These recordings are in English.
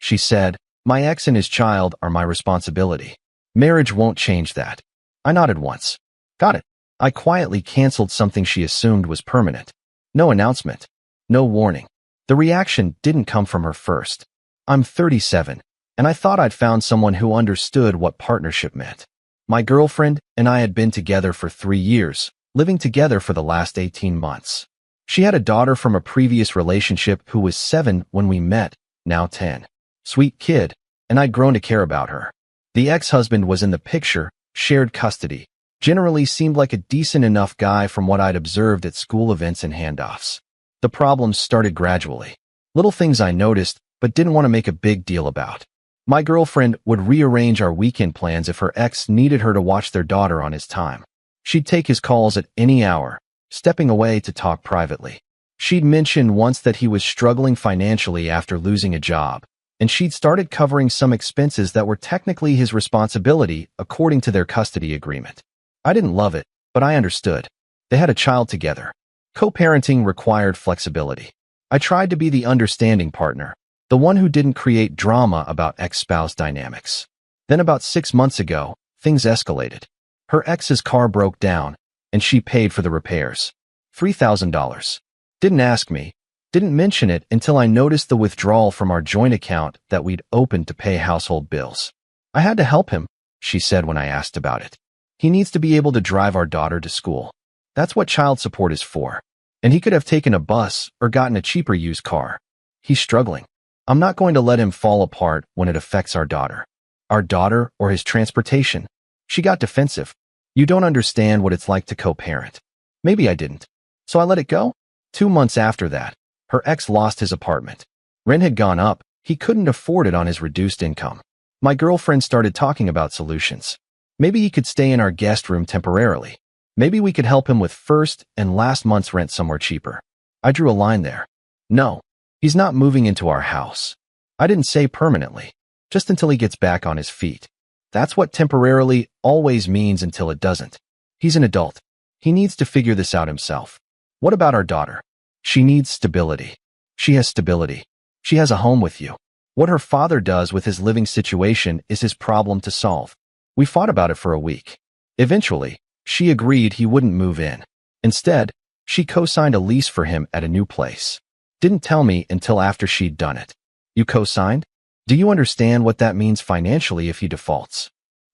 She said, "My ex and his child are my responsibility. Marriage won't change that." I nodded once. Got it. I quietly canceled something she assumed was permanent. No announcement. No warning. The reaction didn't come from her first. I'm 37, and I thought I'd found someone who understood what partnership meant. My girlfriend and I had been together for 3 years, living together for the last 18 months. She had a daughter from a previous relationship who was 7 when we met, now 10. Sweet kid, and I'd grown to care about her. The ex-husband was in the picture, shared custody, generally seemed like a decent enough guy from what I'd observed at school events and handoffs. The problems started gradually. Little things I noticed, but didn't want to make a big deal about. My girlfriend would rearrange our weekend plans if her ex needed her to watch their daughter on his time. She'd take his calls at any hour, stepping away to talk privately. She'd mentioned once that he was struggling financially after losing a job, and she'd started covering some expenses that were technically his responsibility according to their custody agreement. I didn't love it, but I understood. They had a child together. Co-parenting required flexibility. I tried to be the understanding partner, the one who didn't create drama about ex-spouse dynamics. Then about 6 months ago, things escalated. Her ex's car broke down, and she paid for the repairs. $3,000. Didn't ask me, didn't mention it until I noticed the withdrawal from our joint account that we'd opened to pay household bills. I had to help him, she said when I asked about it. He needs to be able to drive our daughter to school. That's what child support is for. And he could have taken a bus or gotten a cheaper used car. He's struggling. I'm not going to let him fall apart when it affects our daughter. Our daughter or his transportation. She got defensive. You don't understand what it's like to co-parent. Maybe I didn't. So I let it go. 2 months after that, her ex lost his apartment. Rent had gone up. He couldn't afford it on his reduced income. My girlfriend started talking about solutions. Maybe he could stay in our guest room temporarily. Maybe we could help him with first and last month's rent somewhere cheaper. I drew a line there. No, he's not moving into our house. I didn't say permanently, just until he gets back on his feet. That's what temporarily always means until it doesn't. He's an adult. He needs to figure this out himself. What about our daughter? She needs stability. She has stability. She has a home with you. What her father does with his living situation is his problem to solve. We fought about it for a week. Eventually, she agreed he wouldn't move in. Instead, she co-signed a lease for him at a new place. Didn't tell me until after she'd done it. You co-signed? Do you understand what that means financially if he defaults?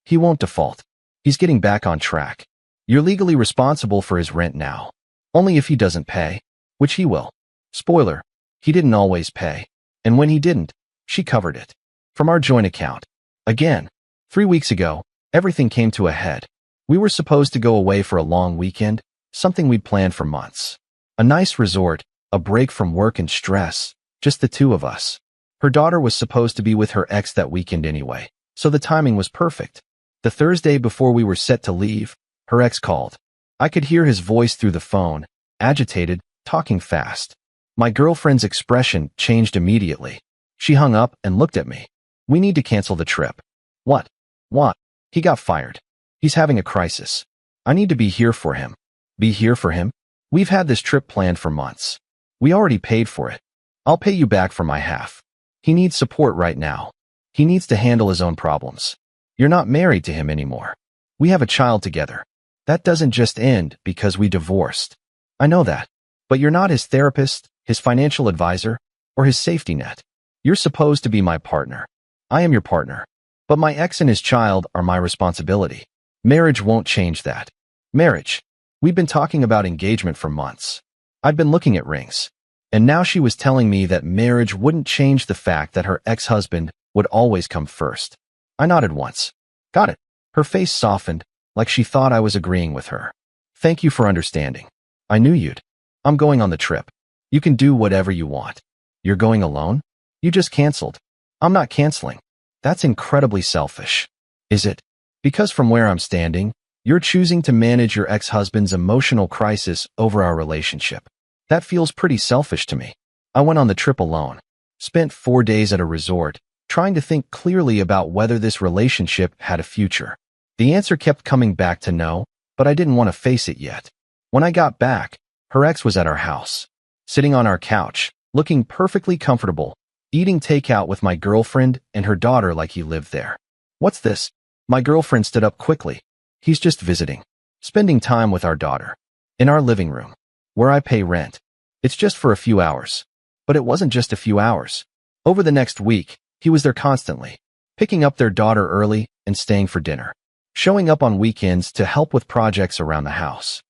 He won't default. He's getting back on track. You're legally responsible for his rent now. Only if he doesn't pay, which he will. Spoiler, he didn't always pay. And when he didn't, she covered it. From our joint account. Again, 3 weeks ago, everything came to a head. We were supposed to go away for a long weekend, something we'd planned for months. A nice resort, a break from work and stress, just the two of us. Her daughter was supposed to be with her ex that weekend anyway, so the timing was perfect. The Thursday before we were set to leave, her ex called. I could hear his voice through the phone, agitated, talking fast. My girlfriend's expression changed immediately. She hung up and looked at me. We need to cancel the trip. What? What? He got fired. He's having a crisis. I need to be here for him. Be here for him? We've had this trip planned for months. We already paid for it. I'll pay you back for my half. He needs support right now. He needs to handle his own problems. You're not married to him anymore. We have a child together. That doesn't just end because we divorced. I know that. But you're not his therapist, his financial advisor, or his safety net. You're supposed to be my partner. I am your partner. But my ex and his child are my responsibility. Marriage won't change that. Marriage. We've been talking about engagement for months. I'd been looking at rings. And now she was telling me that marriage wouldn't change the fact that her ex-husband would always come first. I nodded once. Got it. Her face softened, like she thought I was agreeing with her. Thank you for understanding. I knew you'd. I'm going on the trip. You can do whatever you want. You're going alone? You just canceled. I'm not canceling. That's incredibly selfish. Is it? Because from where I'm standing, you're choosing to manage your ex-husband's emotional crisis over our relationship. That feels pretty selfish to me. I went on the trip alone. Spent 4 days at a resort, trying to think clearly about whether this relationship had a future. The answer kept coming back to no, but I didn't want to face it yet. When I got back, her ex was at our house, sitting on our couch, looking perfectly comfortable, Eating takeout with my girlfriend and her daughter like he lived there. What's this? My girlfriend stood up quickly. He's just visiting. Spending time with our daughter. In our living room. Where I pay rent. It's just for a few hours. But it wasn't just a few hours. Over the next week, he was there constantly. Picking up their daughter early and staying for dinner. Showing up on weekends to help with projects around the house.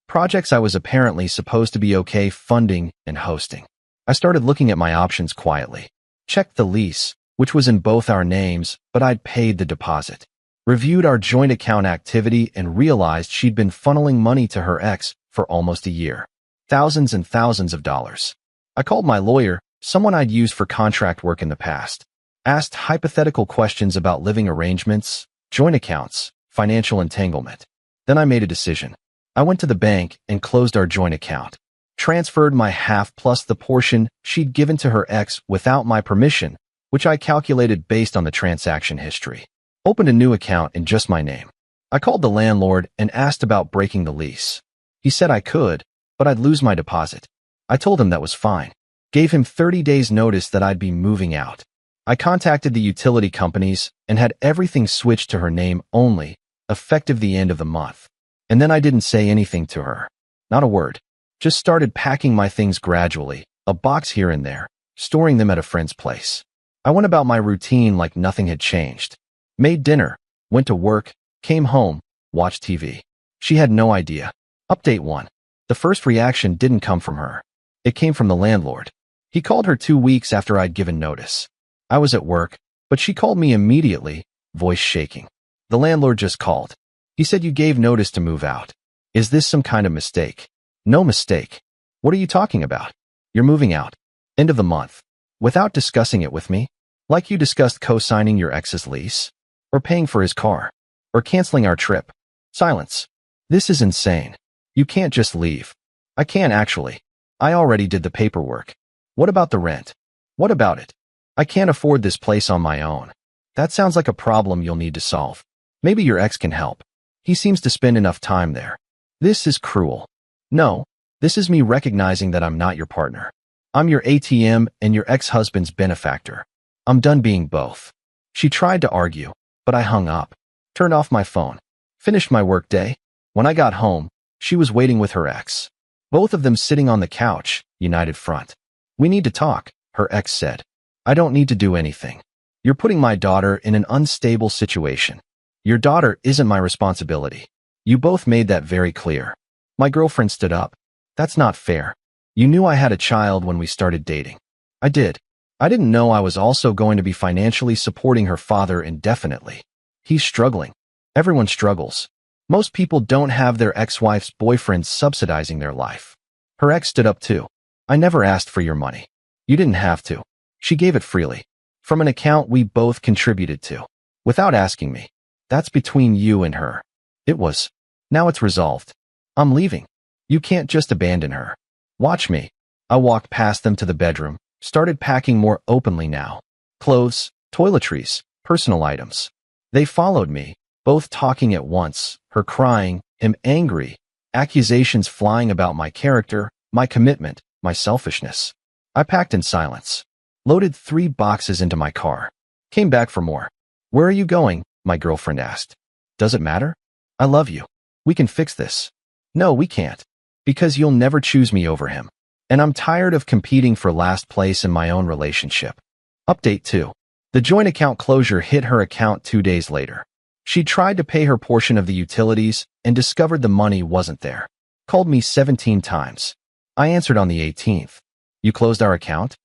Projects I was apparently supposed to be okay funding and hosting. I started looking at my options quietly. Checked the lease, which was in both our names, but I'd paid the deposit. Reviewed our joint account activity and realized she'd been funneling money to her ex for almost a year. Thousands and thousands of dollars. I called my lawyer, someone I'd used for contract work in the past. Asked hypothetical questions about living arrangements, joint accounts, financial entanglement. Then I made a decision. I went to the bank and closed our joint account. Transferred my half plus the portion she'd given to her ex without my permission, which I calculated based on the transaction history. Opened a new account in just my name. I called the landlord and asked about breaking the lease. He said I could, but I'd lose my deposit. I told him that was fine. Gave him 30 days notice that I'd be moving out. I contacted the utility companies and had everything switched to her name only, effective the end of the month. And then I didn't say anything to her. Not a word. Just started packing my things gradually, a box here and there, storing them at a friend's place. I went about my routine like nothing had changed. Made dinner, went to work, came home, watched TV. She had no idea. Update 1. The first reaction didn't come from her. It came from the landlord. He called her 2 weeks after I'd given notice. I was at work, but she called me immediately, voice shaking. The landlord just called. He said you gave notice to move out. Is this some kind of mistake? No mistake. What are you talking about? You're moving out. End of the month. Without discussing it with me? Like you discussed co-signing your ex's lease? Or paying for his car? Or canceling our trip? Silence. This is insane. You can't just leave. I can actually. I already did the paperwork. What about the rent? What about it? I can't afford this place on my own. That sounds like a problem you'll need to solve. Maybe your ex can help. He seems to spend enough time there. This is cruel. No, this is me recognizing that I'm not your partner. I'm your ATM and your ex-husband's benefactor. I'm done being both. She tried to argue, but I hung up. Turned off my phone. Finished my work day. When I got home, she was waiting with her ex. Both of them sitting on the couch, united front. We need to talk, her ex said. I don't need to do anything. You're putting my daughter in an unstable situation. Your daughter isn't my responsibility. You both made that very clear. My girlfriend stood up. That's not fair. You knew I had a child when we started dating. I did. I didn't know I was also going to be financially supporting her father indefinitely. He's struggling. Everyone struggles. Most people don't have their ex-wife's boyfriend subsidizing their life. Her ex stood up too. I never asked for your money. You didn't have to. She gave it freely. From an account we both contributed to. Without asking me. That's between you and her. It was. Now it's resolved. I'm leaving. You can't just abandon her. Watch me. I walked past them to the bedroom, started packing more openly now. Clothes, toiletries, personal items. They followed me, both talking at once, her crying, him angry, accusations flying about my character, my commitment, my selfishness. I packed in silence. Loaded 3 boxes into my car. Came back for more. Where are you going? My girlfriend asked. Does it matter? I love you. We can fix this. No, we can't. Because you'll never choose me over him. And I'm tired of competing for last place in my own relationship. Update 2. The joint account closure hit her account 2 days later. She tried to pay her portion of the utilities and discovered the money wasn't there. Called me 17 times. I answered on the 18th. You closed our account?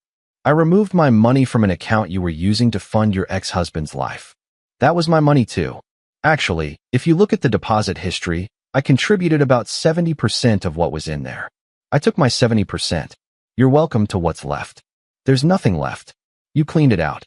I removed my money from an account you were using to fund your ex-husband's life. That was my money too. Actually, if you look at the deposit history, I contributed about 70% of what was in there. I took my 70%. You're welcome to what's left. There's nothing left. You cleaned it out.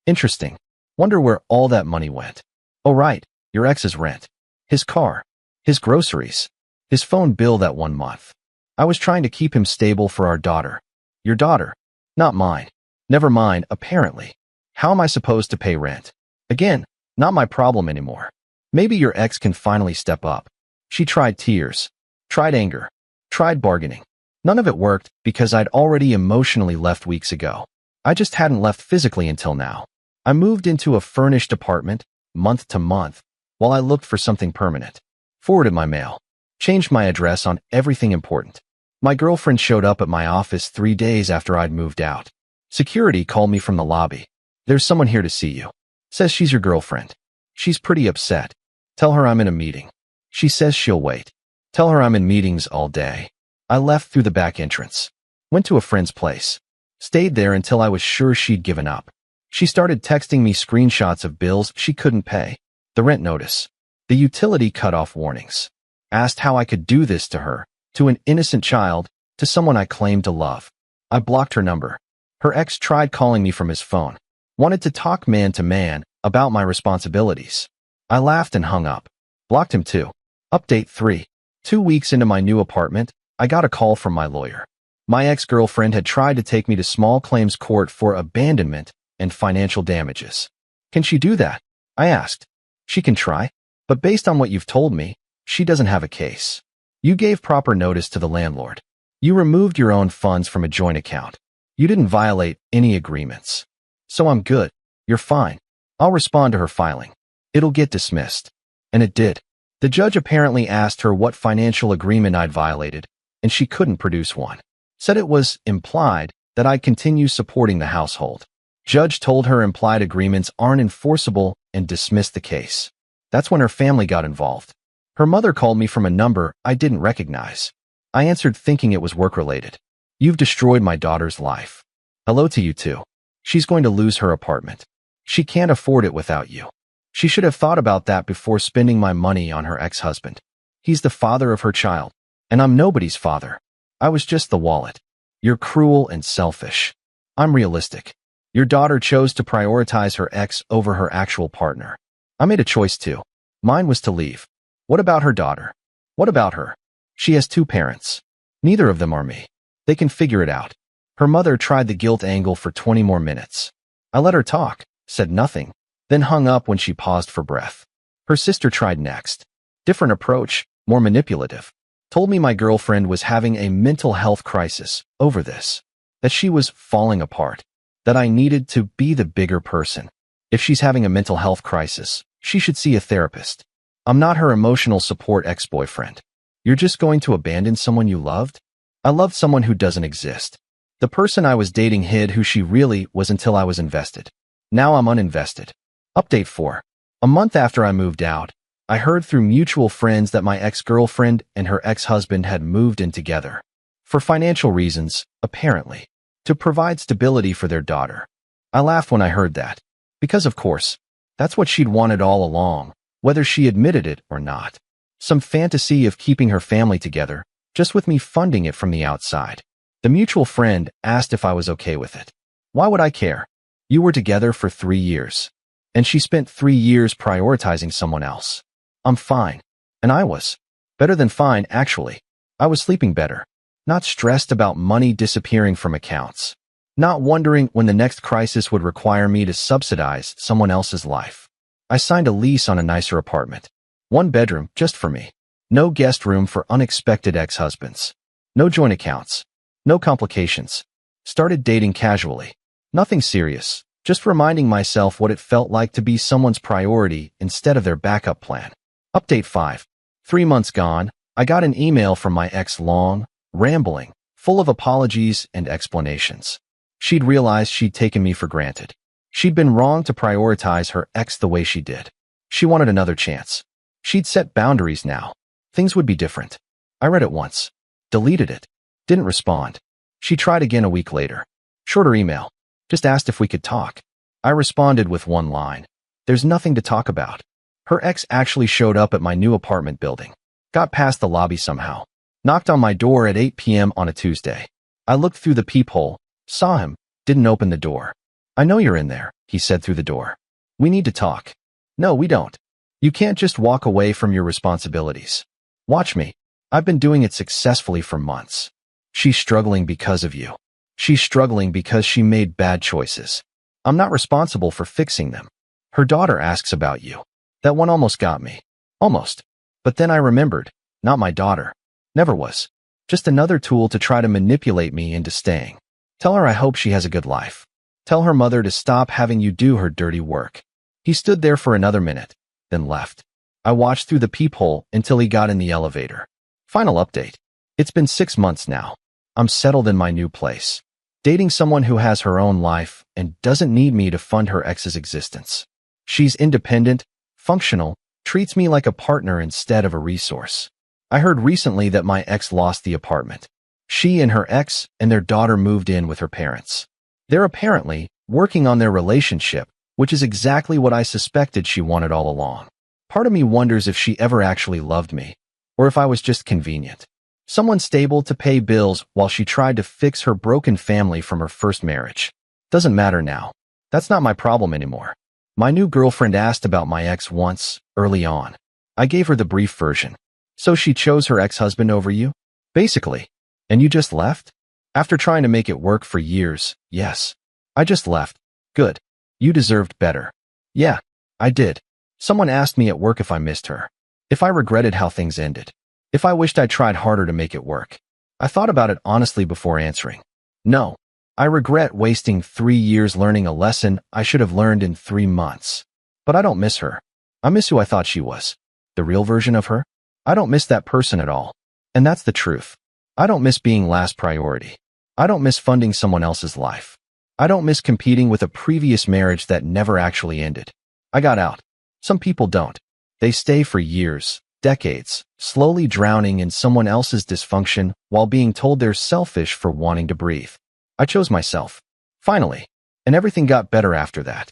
Interesting. Wonder where all that money went. Oh right, your ex's rent. His car. His groceries. His phone bill that 1 month. I was trying to keep him stable for our daughter. Your daughter. Not mine. Never mind, apparently. How am I supposed to pay rent? Again, not my problem anymore. Maybe your ex can finally step up. She tried tears. Tried anger. Tried bargaining. None of it worked because I'd already emotionally left weeks ago. I just hadn't left physically until now. I moved into a furnished apartment, month to month, while I looked for something permanent. Forwarded my mail. Changed my address on everything important. My girlfriend showed up at my office 3 days after I'd moved out. Security called me from the lobby. There's someone here to see you. Says she's your girlfriend. She's pretty upset. Tell her I'm in a meeting. She says she'll wait. Tell her I'm in meetings all day. I left through the back entrance. Went to a friend's place. Stayed there until I was sure she'd given up. She started texting me screenshots of bills she couldn't pay. The rent notice. The utility cutoff warnings. Asked how I could do this to her, to an innocent child, to someone I claimed to love. I blocked her number. Her ex tried calling me from his phone. Wanted to talk man to man about my responsibilities. I laughed and hung up. Blocked him too. Update 3. 2 weeks into my new apartment, I got a call from my lawyer. My ex-girlfriend had tried to take me to small claims court for abandonment and financial damages. Can she do that? I asked. She can try, but based on what you've told me, she doesn't have a case. You gave proper notice to the landlord. You removed your own funds from a joint account. You didn't violate any agreements. So I'm good. You're fine. I'll respond to her filing. It'll get dismissed. And it did. The judge apparently asked her what financial agreement I'd violated, and she couldn't produce one. Said it was implied that I'd continue supporting the household. Judge told her implied agreements aren't enforceable and dismissed the case. That's when her family got involved. Her mother called me from a number I didn't recognize. I answered thinking it was work-related. You've destroyed my daughter's life. Hello to you too. She's going to lose her apartment. She can't afford it without you. She should have thought about that before spending my money on her ex-husband. He's the father of her child, and I'm nobody's father. I was just the wallet. You're cruel and selfish. I'm realistic. Your daughter chose to prioritize her ex over her actual partner. I made a choice too. Mine was to leave. What about her daughter? What about her? She has 2 parents. Neither of them are me. They can figure it out. Her mother tried the guilt angle for 20 more minutes. I let her talk, said nothing, then hung up when she paused for breath. Her sister tried next. Different approach, more manipulative. Told me my girlfriend was having a mental health crisis over this. That she was falling apart. That I needed to be the bigger person. If she's having a mental health crisis, she should see a therapist. I'm not her emotional support ex-boyfriend. You're just going to abandon someone you loved? I loved someone who doesn't exist. The person I was dating hid who she really was until I was invested. Now I'm uninvested. Update 4. A month after I moved out, I heard through mutual friends that my ex-girlfriend and her ex-husband had moved in together. For financial reasons, apparently. To provide stability for their daughter. I laughed when I heard that. Because of course, that's what she'd wanted all along, whether she admitted it or not. Some fantasy of keeping her family together, just with me funding it from the outside. The mutual friend asked if I was okay with it. Why would I care? You were together for 3 years. And she spent 3 years prioritizing someone else. I'm fine. And I was. Better than fine, actually. I was sleeping better. Not stressed about money disappearing from accounts. Not wondering when the next crisis would require me to subsidize someone else's life. I signed a lease on a nicer apartment. 1 bedroom, just for me. No guest room for unexpected ex-husbands. No joint accounts. No complications. Started dating casually. Nothing serious. Just reminding myself what it felt like to be someone's priority instead of their backup plan. Update 5. 3 months gone, I got an email from my ex long, rambling, full of apologies and explanations. She'd realized she'd taken me for granted. She'd been wrong to prioritize her ex the way she did. She wanted another chance. She'd set boundaries now. Things would be different. I read it once. Deleted it. Didn't respond. She tried again a week later. Shorter email. Just asked if we could talk. I responded with 1 line. There's nothing to talk about. Her ex actually showed up at my new apartment building. Got past the lobby somehow. Knocked on my door at 8 p.m. on a Tuesday. I looked through the peephole, saw him, didn't open the door. I know you're in there, he said through the door. We need to talk. No, we don't. You can't just walk away from your responsibilities. Watch me. I've been doing it successfully for months. She's struggling because of you. She's struggling because she made bad choices. I'm not responsible for fixing them. Her daughter asks about you. That one almost got me. Almost. But then I remembered. Not my daughter. Never was. Just another tool to try to manipulate me into staying. Tell her I hope she has a good life. Tell her mother to stop having you do her dirty work. He stood there for another minute, then left. I watched through the peephole until he got in the elevator. Final update. It's been 6 months now. I'm settled in my new place, dating someone who has her own life and doesn't need me to fund her ex's existence. She's independent, functional, treats me like a partner instead of a resource. I heard recently that my ex lost the apartment. She and her ex and their daughter moved in with her parents. They're apparently working on their relationship, which is exactly what I suspected she wanted all along. Part of me wonders if she ever actually loved me, or if I was just convenient. Someone stable to pay bills while she tried to fix her broken family from her first marriage. Doesn't matter now. That's not my problem anymore. My new girlfriend asked about my ex once, early on. I gave her the brief version. So she chose her ex-husband over you? Basically. And you just left? After trying to make it work for years, yes. I just left. Good. You deserved better. Yeah, I did. Someone asked me at work if I missed her. If I regretted how things ended. If I wished I'd tried harder to make it work. I thought about it honestly before answering. No. I regret wasting 3 years learning a lesson I should have learned in 3 months. But I don't miss her. I miss who I thought she was. The real version of her? I don't miss that person at all. And that's the truth. I don't miss being last priority. I don't miss funding someone else's life. I don't miss competing with a previous marriage that never actually ended. I got out. Some people don't. They stay for years, decades, slowly drowning in someone else's dysfunction while being told they're selfish for wanting to breathe. I chose myself. Finally. And everything got better after that.